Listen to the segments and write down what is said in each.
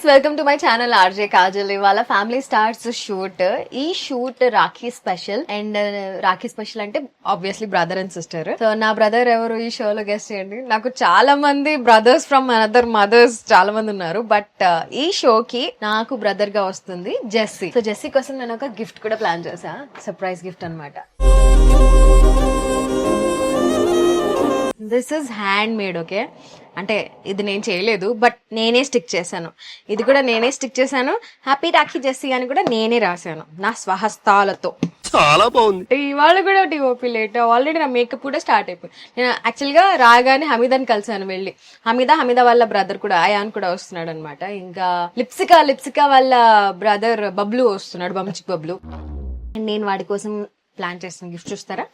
Guys, welcome to my channel RJ Kajal. ఇవాళ family stars shoot. ఈ shoot Rakhi special. And Rakhi special అంటే obviously brother and sister. So నా brother ఎవరు ఈ షోలో గెస్ట్ చేయండి. నాకు చాలా మంది బ్రదర్స్ ఫ్రమ్ అనదర్ మదర్స్ చాలా మంది ఉన్నారు, బట్ ఈ షోకి నాకు బ్రదర్ గా వస్తుంది జెస్సీ. సో జెస్సీ కోసం నేను ఒక గిఫ్ట్ కూడా ప్లాన్ చేశా, సర్ప్రైజ్ గిఫ్ట్ అన్నమాట. This is hand made. Okay, అంటే ఇది నేను చేయలేదు, బట్ నేనే స్టిక్ చేశాను. ఇది కూడా నేనే స్టిక్ చేశాను. హ్యాపీ రాఖీ జెస్సీ అని కూడా నేనే రాశాను నా స్వహస్తాలతో. చాలా బాగుంది. ఇవాళ కూడా టీఓపీ లేట్. ఆల్రెడీ నా మేకప్ కూడా స్టార్ట్ అయిపోయింది. నేను యాక్చువల్ గా రాగానే హమీదాని కలిసాను వెళ్ళి. హమీదా వాళ్ళ బ్రదర్ కూడా అయాన్ కూడా వస్తున్నాడు అనమాట. ఇంకా లిప్సికా వాళ్ళ బ్రదర్ బబ్లు వస్తున్నాడు, బంచిక్ బబ్లు. నేను వాడి కోసం ప్లాన్ చేసిన గిఫ్ట్ చూస్తారా?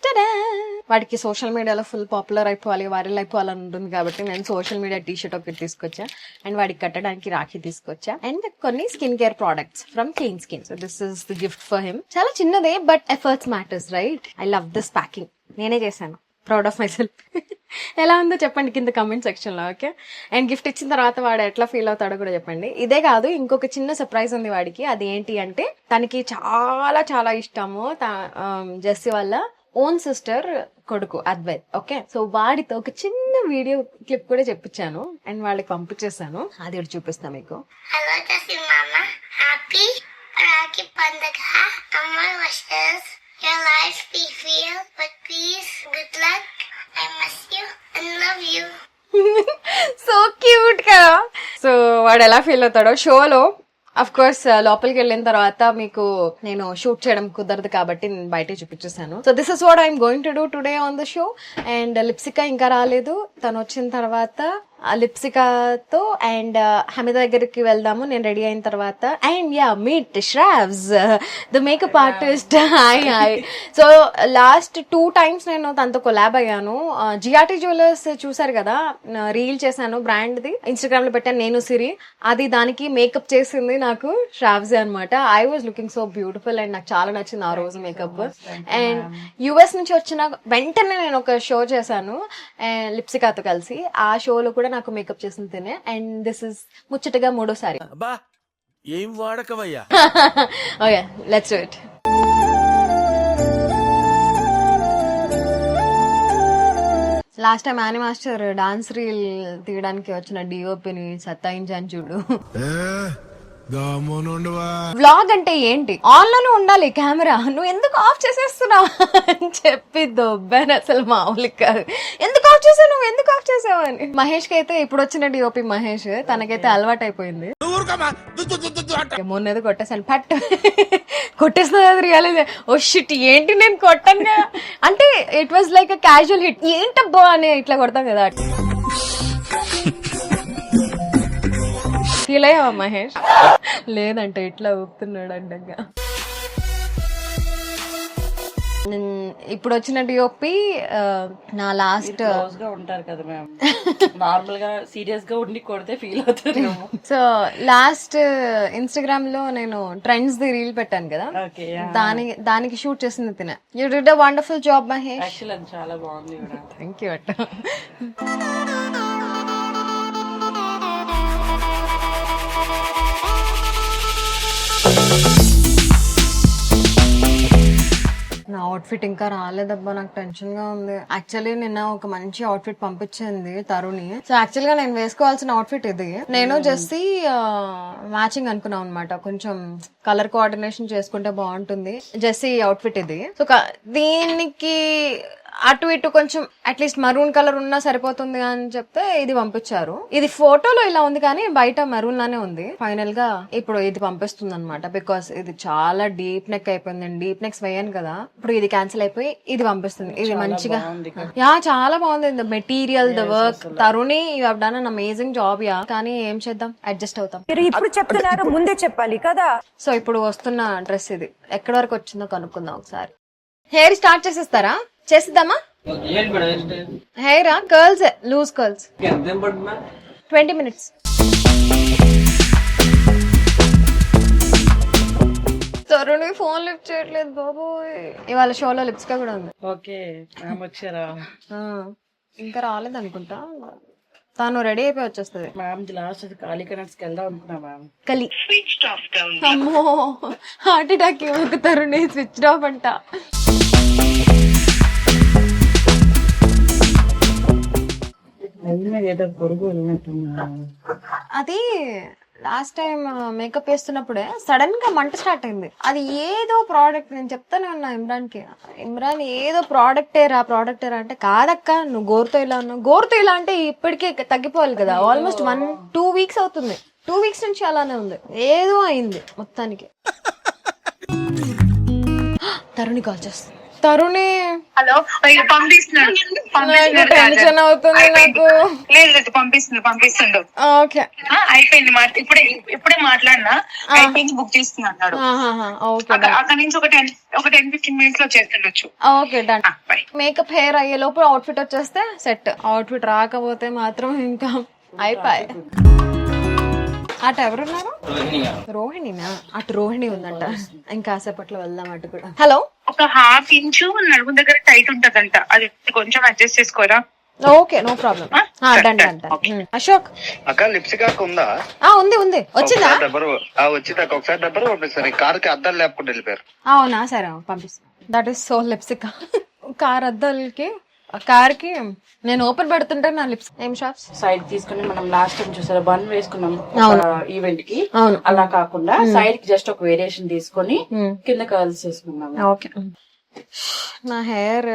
వాడికి సోషల్ మీడియాలో ఫుల్ పాపులర్ అయిపోవాలి, వైరల్ అయిపోవాలని ఉంటుంది కాబట్టి నేను సోషల్ మీడియా టీషర్ట్ ఒకటి తీసుకొచ్చా. అండ్ వాడికి కట్టడానికి రాఖీ తీసుకొచ్చా. అండ్ కొన్ని skin care products from clean skin. So this is the gift for him. చాలా చిన్నదే, but efforts matters, right? I love this packing. నేనే చేశాను. Proud of my self. ఎలా ఉందో చెప్పండి కింద కమెంట్ సెక్షన్ లో. ఓకే, అండ్ గిఫ్ట్ ఇచ్చిన తర్వాత వాడు ఎట్లా ఫీల్ అవుతాడో కూడా చెప్పండి. ఇదే కాదు, ఇంకొక చిన్న సర్ప్రైజ్ ఉంది వాడికి. అది ఏంటి అంటే, తనకి చాలా చాలా ఇష్టము జెస్సీ వాళ్ళ ఓన్ సిస్టర్ కొడుకు అద్వైత్. ఓకే, సో వాడితో ఒక చిన్న వీడియో క్లిప్ కూడా చెప్పించాను అండ్ వాళ్ళకి పంపించేసాను. అది కూడా చూపిస్తా మీకు. హలో జెస్సీ మామ, హ్యాపీ రాఖీ పండుగ. అమ్మ wishes your life be real but peace, good luck. I miss you and love you. So cute కదా. సో వాడు ఎలా ఫీల్ అవుతాడో షోలో. అఫ్ కోర్స్ లోపలికి వెళ్ళిన తర్వాత మీకు నేను షూట్ చేయడం కుదరదు కాబట్టి నేను బయటే చూపించేసాను. So this is what I'm going to do today on the show. And Lipsika ఇంకా రాలేదు. తను వచ్చిన తర్వాత లిప్సికాతో అండ్ హమీదా దగ్గరికి వెళ్దాము నేను రెడీ అయిన తర్వాత. And yeah, meet Shravs, the makeup artist. Hi. So last 2 times నేను తనతో కొలాబ్ అయ్యాను. జిఆర్టీ జ్యువెలర్స్ చూసారు కదా, రీల్ చేశాను, బ్రాండ్ ది ఇన్స్టాగ్రామ్ లో పెట్టాను నేను, సిరి. అది దానికి మేకప్ చేసింది నాకు శ్రావ్సే అనమాట. I was looking so beautiful and నాకు చాలా నచ్చింది ఆ రోజు మేకప్. అండ్ యుఎస్ నుంచి వచ్చిన వెంటనే నేను ఒక షో చేశాను లిప్సికాతో కలిసి. ఆ షోలో కూడా నాకు మేకప్ చేసింది తినే. అండ్ దిస్ ఇస్ ముచ్చటగా 3వ సారి. ఏం వాడకవయ్యా. Okay, let's do it. Last time Aani master dance reel తీయడానికి వచ్చిన డిఓపిని సత్తాయించాను చూడు. వ్లాగ్ అంటే ఏంటి, ఆన్ లోనే ఉండాలి కెమెరా, నువ్వు ఎందుకు ఆఫ్ చేసేస్తున్నావు అని చెప్పి దొబ్బాను. అసలు మామూలు కాదు. ఎందుకు ఆఫ్ చేసావు, నువ్వు ఎందుకు ఆఫ్ చేసావు అని. మహేష్ కి అయితే ఇప్పుడు వచ్చిన డిఓపి మహేష్, తనకైతే అలవాటు అయిపోయింది. మొన్నది కొట్టేసాను, పట్ కొట్టేస్తున్నా. రియలైజ్, ఓ షిట్ ఏంటి నేను కొట్టాను కదా అంటే it was like a casual hit. ఏంటబ్బో అని ఇట్లా కొడతాం కదా. ఫీల్ అయ్యావా మహేష్? లేదంటే ఇట్లా ఊపుతున్నాడు అంటగా. ఇప్పుడు వచ్చిన డిఓపి నా లాస్ట్ ఉంటారు కదా మ్యామ్, నార్మల్ గా సీరియస్ గా ఉండి కొడితే ఫీల్ అవుతారు. సో లాస్ట్ ఇన్స్టాగ్రామ్ లో నేను ట్రెండ్స్ ది రీల్ పెట్టాను కదా, దానికి షూట్ చేసింది తినే. You did a wonderful job Mahesh. Actual అది చాలా బాగుంది. థ్యాంక్ యూ అట్ట. నా అవుట్ఫిట్ ఇంకా రాలేదబ్బా, నాకు టెన్షన్ గా ఉంది. యాక్చువల్లీ నిన్న ఒక మంచి అవుట్ఫిట్ పంపించింది తరుణి. సో యాక్చువల్ గా నేను వేసుకోవాల్సిన అవుట్ఫిట్ ఇది. నేను జెస్సీ మ్యాచింగ్ అనుకున్నాం అనమాట. కొంచెం కలర్ కోఆర్డినేషన్ చేసుకుంటే బాగుంటుంది. జెస్సీ అవుట్ఫిట్ ఇది. సో దీనికి అటు ఇటు కొంచెం అట్లీస్ట్ మరూన్ కలర్ ఉన్నా సరిపోతుంది అని చెప్తే ఇది పంపించారు. ఇది ఫోటోలో ఇలా ఉంది కానీ బయట మరూన్ లానే ఉంది. ఫైనల్ గా ఇప్పుడు ఇది పంపిస్తుంది అనమాట. బికాస్ ఇది చాలా డీప్ నెక్ అయిపోయింది. డీప్ నెక్స్ వేయను కదా, ఇప్పుడు ఇది క్యాన్సిల్ అయిపోయి ఇది పంపిస్తుంది. ఇది మంచిగా, యా చాలా బాగుంది. The material, the work. Taruni, you have done an amazing job. Yeah, కానీ ఏం చేద్దాం, అడ్జస్ట్ అవుతాం. ఇప్పుడు చెప్తున్నారు, ముందే చెప్పాలి కదా. సో ఇప్పుడు వస్తున్న డ్రెస్ ఇది ఎక్కడి వరకు వచ్చిందో కనుక్కుందాం ఒకసారి. హెయిర్ స్టార్ట్ చేసేస్తారా? చేసిద్దామా? Hair curls, loose curls. 20 minutes. Taruni phone lift చేయట్లేదు బాబోయ్. ఇవాళ షోలో లిప్స్కా కూడా ఉంది. ఓకే, వచ్చారా? ఇంకా రాలేదు అనుకుంటా. తను రెడీ అయిపోయి వచ్చేస్తుంది. మ్యామ్ లాస్ట్ అది ఖాళీ కనెక్ట్స్కి వెళ్దాం అనుకున్నా మ్యామ్. కలి అమ్మో హార్ట్ అటాక్ ఎక్కుతారు. స్విచ్ ఆఫ్ అంట. ఏదో పొరుగు వెళ్ళినట్టున్నా. అది లాస్ట్ టైం మేకప్ వేస్తున్నప్పుడే సడన్ గా మంట స్టార్ట్ అయింది. అది ఏదో ప్రోడక్ట్, నేను చెప్తానే ఉన్నా ఇమ్రాన్ కి, ఇమ్రాన్ ఏదో ప్రోడక్ట్ ఏరా అంటే కాదక్క నువ్వు గోరుతో ఇలా ఉన్నావు. గోరుతో ఇలా అంటే ఇప్పటికే తగ్గిపోవాలి కదా. ఆల్మోస్ట్ 1-2 వీక్స్ అవుతుంది. 2 వీక్స్ నుంచి అలానే ఉంది. ఏదో అయింది మొత్తానికి. తరుణి కాల్ చేస్తుంది. తరుణి హలో పంపిస్తున్నాడు టెన్షన్ అవుతుంది నాకు. లేదు పంపిస్తుండు ఓకే అయిపోయింది. ఇప్పుడే మాట్లాడినా అయిపోయింది, బుక్ చేస్తున్నా అన్నాడు. ఓకే అక్కడ నుంచి ఒక 10-15 మినిట్స్ లో చేస్తుండొచ్చు. Okay done. మేకప్ హెయిర్ అయ్యే లోపు అవుట్ఫిట్ వచ్చేస్తే సెట్. అవుట్ఫిట్ రాకపోతే మాత్రం ఇంకా అయిపోయి. అటు ఎవరున్నారు? రోహిణినా? అటు రోహిణి ఉందంట. ఇంకాసేపట్లో వెళ్దాం అటు కూడా. హలో, ఒక 1/2 ఇంచు నడుము దగ్గర టైట్ ఉంటదంట, అది కొంచెం అడ్జస్ట్ చేసుకోరా. Okay no problem. Done done done. Ashok అక్క లిప్స్టిక్ ఉందా? ఉంది ఉంది. వచ్చిందా? వచ్చిందాక ఒకసారి డబ్బర్ పంపిస్తారు. కార్ కి అద్దాలు లేకుండా వెళ్ళిపోయారు. అవునా, సరే పంపిస్తాను. That is so lipstick. Car అద్దాలకి కార్ కి నేను ఓపెన్ పెడుతుంటే నా లిప్స్ ఏం షాప్స్ సైడ్ తీసుకుని మనం లాస్ట్ టైం చూసారా బన్ వేసుకున్నాం ఈవెంట్ కి. అవును. అలా కాకుండా సైడ్ కి జస్ట్ ఒక వేరియేషన్ తీసుకొని కింద కర్ల్స్ చేసుకున్నాం. ఓకే. నా హెయిర్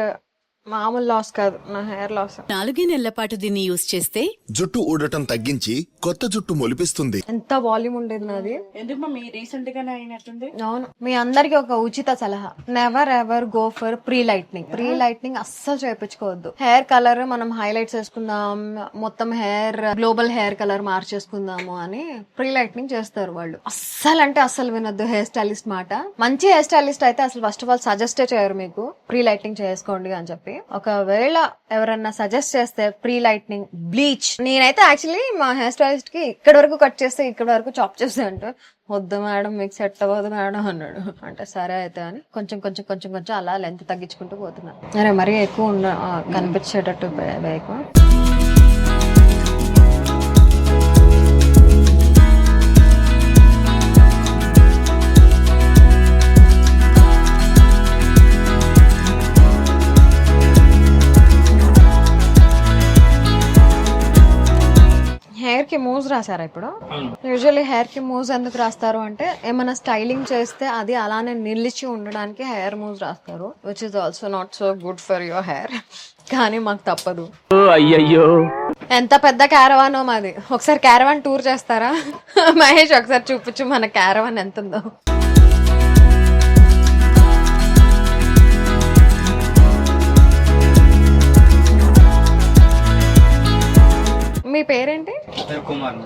మామూలు లాస్ కాదు, నా హెయిర్ లాస్. 4 నెలల పాటు దీన్ని యూజ్ చేస్తే జుట్టు ఊడటం తగ్గించి కొత్త జుట్టు మొలిపిస్తుంది. ఎంత వాల్యూమ్ ఉండేది నాది. ఎందుకు మమ్మీ రీసెంట్ గానే అయినట్టుంది. అవును. మీ అందరికి ఒక ఉచిత సలహా, never ever go for pre lightning. Pre lightning అస్సలు చేయించుకోవద్దు. హెయిర్ కలర్ మనం హైలైట్స్ వేసుకుందాం, మొత్తం హెయిర్ గ్లోబల్ హెయిర్ కలర్ మార్చేసుకుందాము అని ప్రీ లైట్నింగ్ చేస్తారు వాళ్ళు. అస్సలు అంటే అస్సలు వినొద్దు హెయిర్ స్టైలిస్ట్ మాట. మంచి హెయిర్ స్టైలిస్ట్ అయితే అసలు ఫస్ట్ ఆఫ్ ఆల్ సజెస్టే చేయరు మీకు ప్రీ లైట్నింగ్ చేసుకోండి అని చెప్పి. ఒకవేళ ఎవరన్నా సజెస్ట్ చేస్తే ప్రీ లైట్నింగ్, బ్లీచ్. నేనైతే యాక్చువల్లీ మా హెయిర్ స్టైలిస్ట్ కి ఇక్కడ వరకు కట్ చేస్తే ఇక్కడ వరకు చాప్ చేస్తే అంటే వద్దు మేడం మీకు సెట్ అవ్వదు మేడం అన్నాడు. అంటే సరే అయితే అని కొంచెం కొంచెం కొంచెం కొంచెం అలా లెంత్ తగ్గించుకుంటూ పోతున్నా. అరే మరీ ఎక్కువ కనిపించేటట్టు ఎక్కువ. హెయిర్ కి మూవ్స్ రాసారా ఇప్పుడు? యూజువల్లీ హెయిర్ కి మూవ్స్ ఎందుకు రాస్తారు అంటే ఏమైనా స్టైలింగ్ చేస్తే అది అలానే నిలిచి ఉండడానికి హెయిర్ మూవ్స్ రాస్తారు, which is also not so good for your hair. కానీ మాకు తప్పదు. అయ్యయ్యో ఎంత పెద్ద క్యారవానో మాది. ఒకసారి క్యారవాన్ టూర్ చేస్తారా? మహేష్ ఒకసారి చూపించు మన క్యారవాన్ ఎంత ఉందో. మీ పేరేంటి? కుమార్.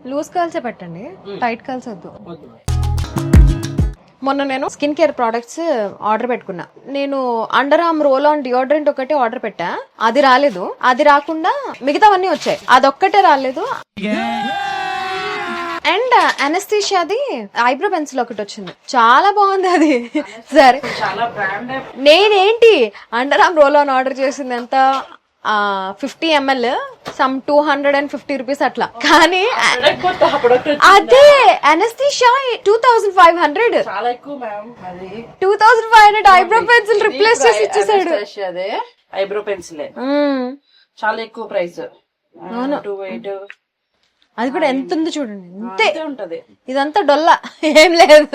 లూజ్ కర్ల్సే పెట్టండి, టైట్ కర్ల్స్ వద్దు. మొన్న నేను స్కిన్ కేర్ ప్రొడక్ట్స్ ఆర్డర్ పెట్టుకున్నా. నేను under arm roll on deodorant ఒకటి ఆర్డర్ పెట్టా, అది రాలేదు. అది రాకుండా మిగతావన్నీ వచ్చాయి, అదొక్కటే రాలేదు. అండ్ అనస్థీషియాది ఐబ్రో పెన్సిల్ ఒకటి వచ్చింది, చాలా బాగుంది అది. సరే నేనేంటి under arm roll on order చేసింది ఎంత 50 ml సమ్ 250 రూపీస్ అట్లా. కానీ అదే అనస్థీషియా 2500. చాలా ఎక్కువ మ్యామ్. అది 2500 ఐబ్రో పెన్సిల్ రిప్లేస్ చేసి ఇచ్చేసాడు. అదే ఐబ్రో పెన్సిల్ చాలా ఎక్కువ ప్రైస్. 280. అది కూడా ఎంత ఉంది చూడండి, అంతే ఉంటది. ఇదంతా డొల్లా, ఏం లేదు.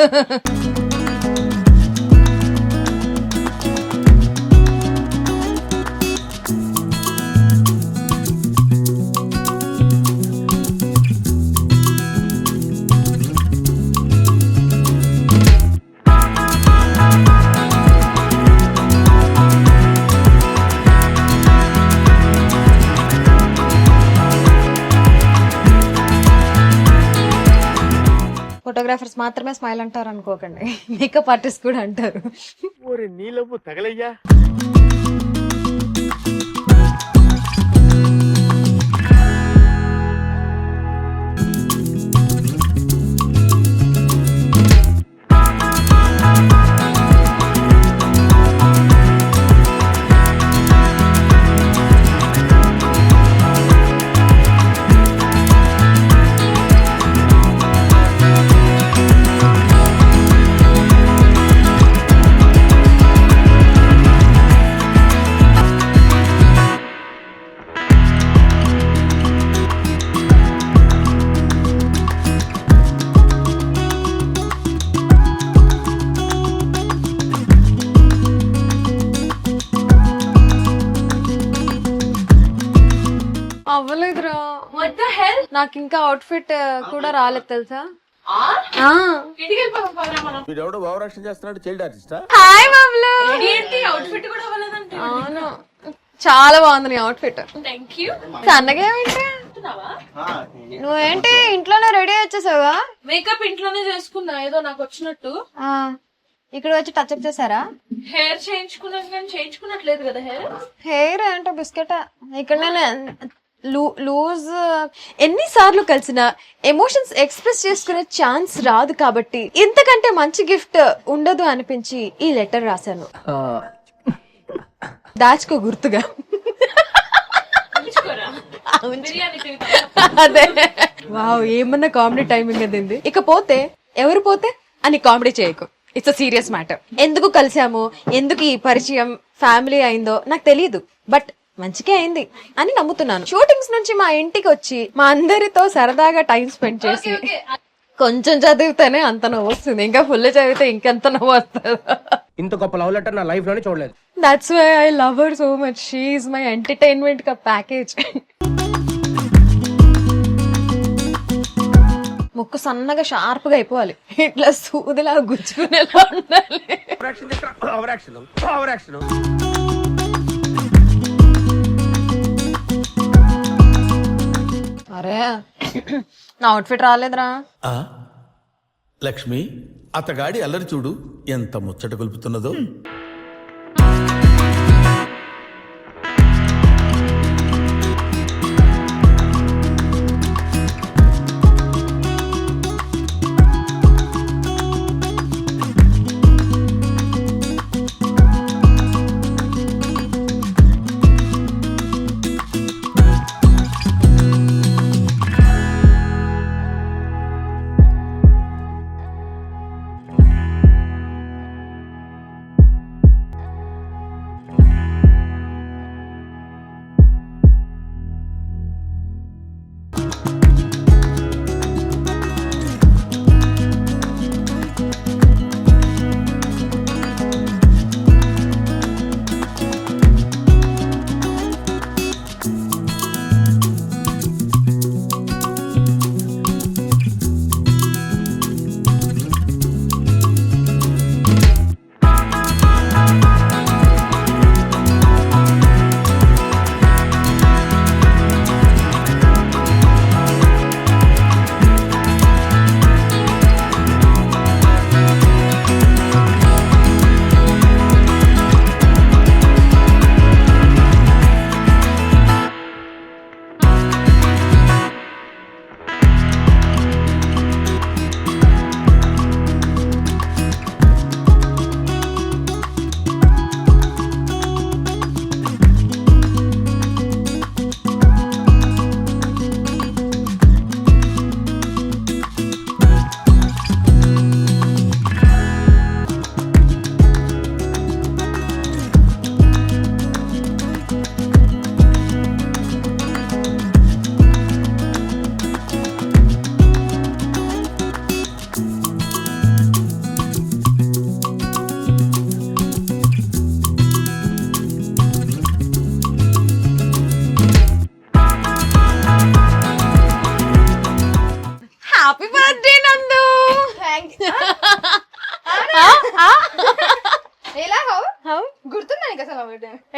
ఫోటోగ్రాఫర్స్ మాత్రమే స్మైల్ అంటారు అనుకోకండి, మేకప్ ఆర్టిస్ట్ కూడా అంటారు. నీలవ్వు తగలయ్యా. అవ్వలేదురా, నాకు ఇంకా అవుట్ఫిట్ కూడా రాలేదు తెలుసా. వీడెవడో భావరక్షణ చేస్తున్నాడు, చైల్డ్ ఆర్టిస్టా? హాయ్ బాబులు. అవును, చాలా బాగుంది నీ అవుట్ఫిట్. సన్నగా ఏమిటి, నువ్వేంటి ఇంట్లోనే రెడీ వచ్చేసావా? మేకప్ ఇంట్లోనే చేసుకున్నా ఏదో నాకు వచ్చినట్టు. ఇక్కడ వచ్చి టచ్ అప్ చేశారా? హెయిర్ చేయించుకున్నాను కానీ చేయించుకున్నట్లేదు కదా హెయిర్. హెయిర్ అంటే బిస్కెట్. ఇక్కడ నేను లూజ్ ఎన్నిసార్లు కలిసినా ఎమోషన్స్ ఎక్స్ప్రెస్ చేసుకునే ఛాన్స్ రాదు కాబట్టి ఇంతకంటే మంచి గిఫ్ట్ ఉండదు అనిపించి ఈ లెటర్ రాశాను. దాచుకో గుర్తుగా. అదే, వావ్, ఏమన్నా కామెడీ టైమింగ్ అదింది. ఇకపోతే ఎవరు పోతే అని కామెడీ చేయకు, ఇట్స్ అ సీరియస్ మ్యాటర్. ఎందుకు కలిసామో, ఎందుకు ఈ పరిచయం ఫ్యామిలీ అయిందో నాకు తెలియదు, బట్ మంచిగా అయింది అని నమ్ముతున్నాను. షూటింగ్స్ నుంచి మా ఇంటికి వచ్చి మా అందరితో సరదాగా టైం స్పెండ్ చేసి కొంచెం చదివితేనే అంత నవ్వు వస్తుంది, ఇంకా ఫుల్ చదివితే ఇంకెంత నవ్వు వస్తుంది. ఇంత గొప్ప లవ్ లెటర్ నా లైఫ్ లోనే చూడలేదు. That's why I love her so much. She is my entertainment కా ప్యాకేజ్. ముక్కు సన్నగా షార్ప్ గా అయిపోవాలి, ఇట్లా సూదిలా గుచ్చుకునేలా ఉండాలి. అరే నా అవుట్ఫిట్ రాలేదురా. లక్ష్మి, అతగాడి అల్లరి చూడు ఎంత ముచ్చట గొలుపుతున్నదో.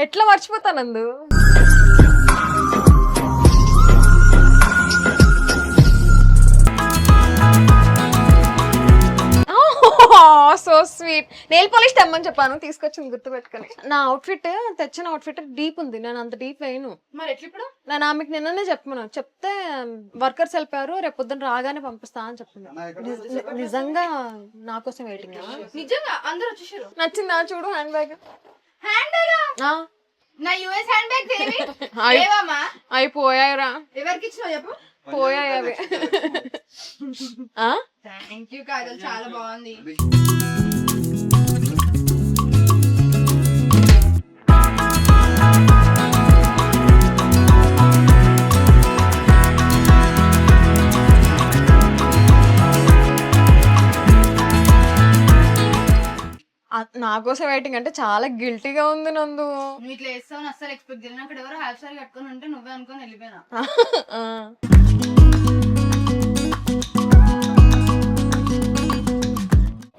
ఎట్లా మర్చిపోతానందు. So sweet. నెయిల్ పాలిష్ తెమ్మని చెప్పాను, తీసుకొచ్చింది గుర్తుపెట్టుకొని. నా అవుట్ఫిట్ తెచ్చిన అవుట్ఫిట్ డీప్ ఉంది, నేను అంత డీప్ వేయను. మరి ఎట్లా ఇప్పుడు? నేను ఆమెకు నిన్ననే చెప్పాను, చెప్తే వర్కర్స్ వెళ్ళిపోయారు, రేపు పొద్దున్న రాగానే పంపిస్తా అని చెప్పింది. నిజంగా నా కోసం వెయిటింగ్. నిజంగా అందరూ వచ్చేసారు. నచ్చిందా చూడు హ్యాండ్ బ్యాగ్. హ్యాండ్ బ్యాగ్ నా యుఎస్ హ్యాండ్ బ్యాగ్ ఏవి? ఏవమ్మా? అవి పోయాయిరా. ఎవరికి ఇచ్చినావు చెప్పు? పోయాయి అవి. థ్యాంక్ యూ కాజల్, చాలా బాగుంది. నా కోసం వెయిటింగ్ అంటే చాలా గిల్టీగా ఉంది నందు. నువ్వు ఇట్లా వేస్తావు అస్సలు ఎక్స్పెక్ట్ చేయను. అక్కడ ఎవరో హాఫ్ సారీ కట్టుకొని ఉంటే నువ్వే అనుకొని వెళ్ళిపోయినా.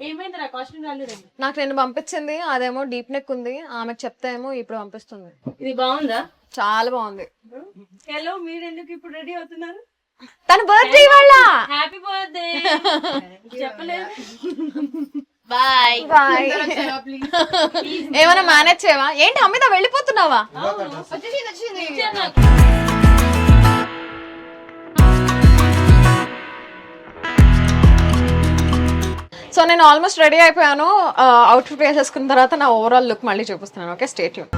ఏమైంది నా కాస్ట్యూమ్ రాలేదు? నాకు నేను పంపించింది అదేమో డీప్ నెక్ ఉంది, ఆమెకు చెప్తే ఏమో ఇప్పుడు పంపిస్తుంది. ఇది బాగుందా? చాలా బాగుంది. హలో, మీరు ఎందుకు ఇప్పుడు రెడీ అవుతున్నారు? తన బర్త్డే వాళ్ళ. హ్యాపీ బర్త్డే చెప్పలేదు. Bye bye. ఏమైనా మేనేజ్ చేయవా? ఏంటి అమ్మిదా వెళ్ళిపోతున్నావా? సో నేను ఆల్మోస్ట్ రెడీ అయిపోయాను. అవుట్ఫిట్ వేసేసుకున్న తర్వాత నా ఓవరాల్ లుక్ మళ్ళీ చూపిస్తున్నాను. Okay, stay tune.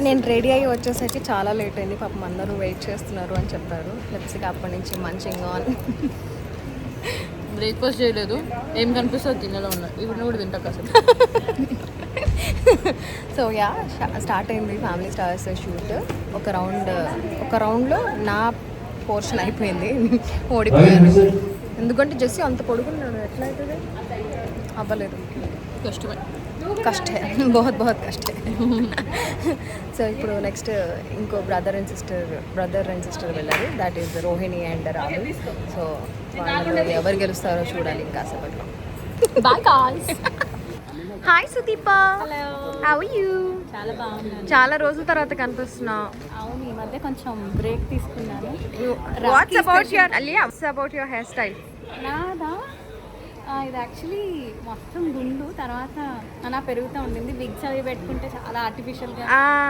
నేను రెడీ అయ్యి వచ్చేసరికి చాలా లేట్ అయింది. పాపం అందరూ వెయిట్ చేస్తున్నారు అని చెప్పారు. లిప్స్టిక్ అప్పటి నుంచి మంచింగ్ ఆన్. బ్రేక్ఫాస్ట్ చేయలేదు, ఏం కనిపిస్తుంది తినేలో ఉన్నా. ఇప్పుడు కూడా తింటా అసలు. సో యా, స్టార్ట్ అయింది ఫ్యామిలీ స్టార్స్ షూట్. ఒక రౌండ్లో నా పోర్షన్ అయిపోయింది, ఓడిపోయాను. ఎందుకంటే జెస్సీ అంత పొడుగున్నాడు, ఎట్లా అవుతుంది? అవ్వలేదు. కష్టమే, కష్టే, బహుత్ కష్టే. సో ఇప్పుడు నెక్స్ట్ ఇంకో బ్రదర్ అండ్ సిస్టర్ వెళ్ళారు. That is Rohini and Rahul. So వాళ్ళు ఎవరు గెలుస్తారో చూడాలి ఇంకా కాసేపట్లో. Bye guys. Hi Sudeepa, how are you? చాలా బాగున్నాను. చాలా రోజుల తర్వాత కనిపిస్తున్నావు. అవును, ఈ మధ్య కొంచెం బ్రేక్ తీసుకున్నాను. What's about your hair style? నాదా, ఇది యాక్చువల్లీ మొత్తం గుండు, తర్వాత నా పెరుగుతూ ఉండింది. విగ్స్ అవి పెట్టుకుంటే చాలా ఆర్టిఫిషియల్గా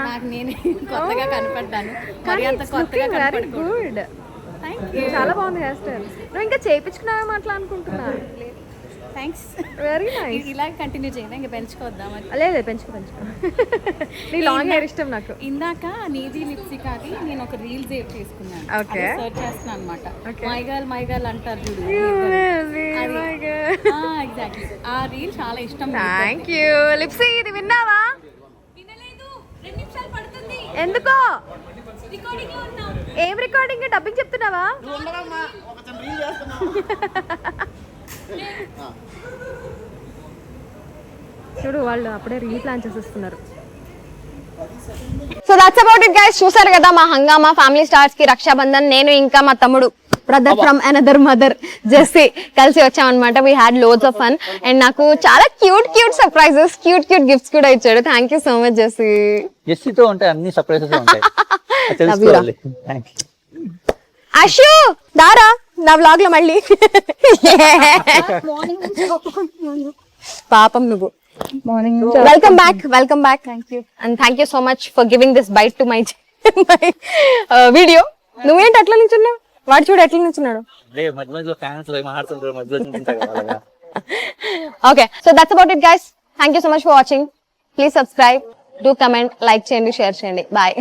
నాకు నేనే కొత్తగా కనపడ్డాను. మరి అంత కొత్తగా కనపడకూడదు. చాలా బాగుంది హెయిర్ స్టైల్. నువ్వు ఇంకా చేయించుకున్నావే మాట్లా అనుకుంటున్నా. Thanks, very nice. ఇలా కంటిన్యూ చేయండి, ఇంకా పెంచుకోద్దాం. లేదు పెంచుకో. నీ లాంగ్ హెయిర్ ఇష్టం నాకు. ఇందాక నీది లిప్స్టిక్ అది నేను ఒక రీల్ సేవ్ చేసుకున్నాను. ఓకే, సర్చ్ చేస్తున్నాను అనమాట. మై గర్ల్ అంటారు చూడు, ఎగ్జాక్ట్లీ ఆ రీల్ చాలా ఇష్టం. Thank you. లిప్సీ, ఇది విన్నావా? ఎందుకో? ఏం రికార్డింగ్? డబ్బింగ్ చెప్తున్నావా? చూడు, వాళ్ళు అప్పుడే రీ ప్లాన్ చేసేస్తున్నారు. So that's about it guys. చూసారు కదా మా హంగామా ఫ్యామిలీ స్టార్స్ కి రక్షాబంధన్. నేను ఇంకా మా తమ్ముడు brother from another mother Jessie కలిసి వచ్చామన్నమాట. We had loads of fun and నాకు చాలా క్యూట్ సర్ప్రైజెస్, క్యూట్ గిఫ్ట్స్ కూడా ఇచ్చాడు. Thank you so much Jessie. జెస్సీతో ఉంటాయి అన్ని సర్ప్రైజెస్ ఉంటాయి. అషు దారా నా వ్లాగ్ లో మళ్ళీ. పాపం నువ్వు. Welcome back. Thank you so much for giving this bite to my video. నువ్వేంటి అట్లా నించున్నావు? వాడు చూడు ఎట్లా నించున్నాడు. Okay, so that's about it guys. Thank you so much for watching. Please subscribe, do comment, like చేయండి, షేర్ చేయండి. Bye.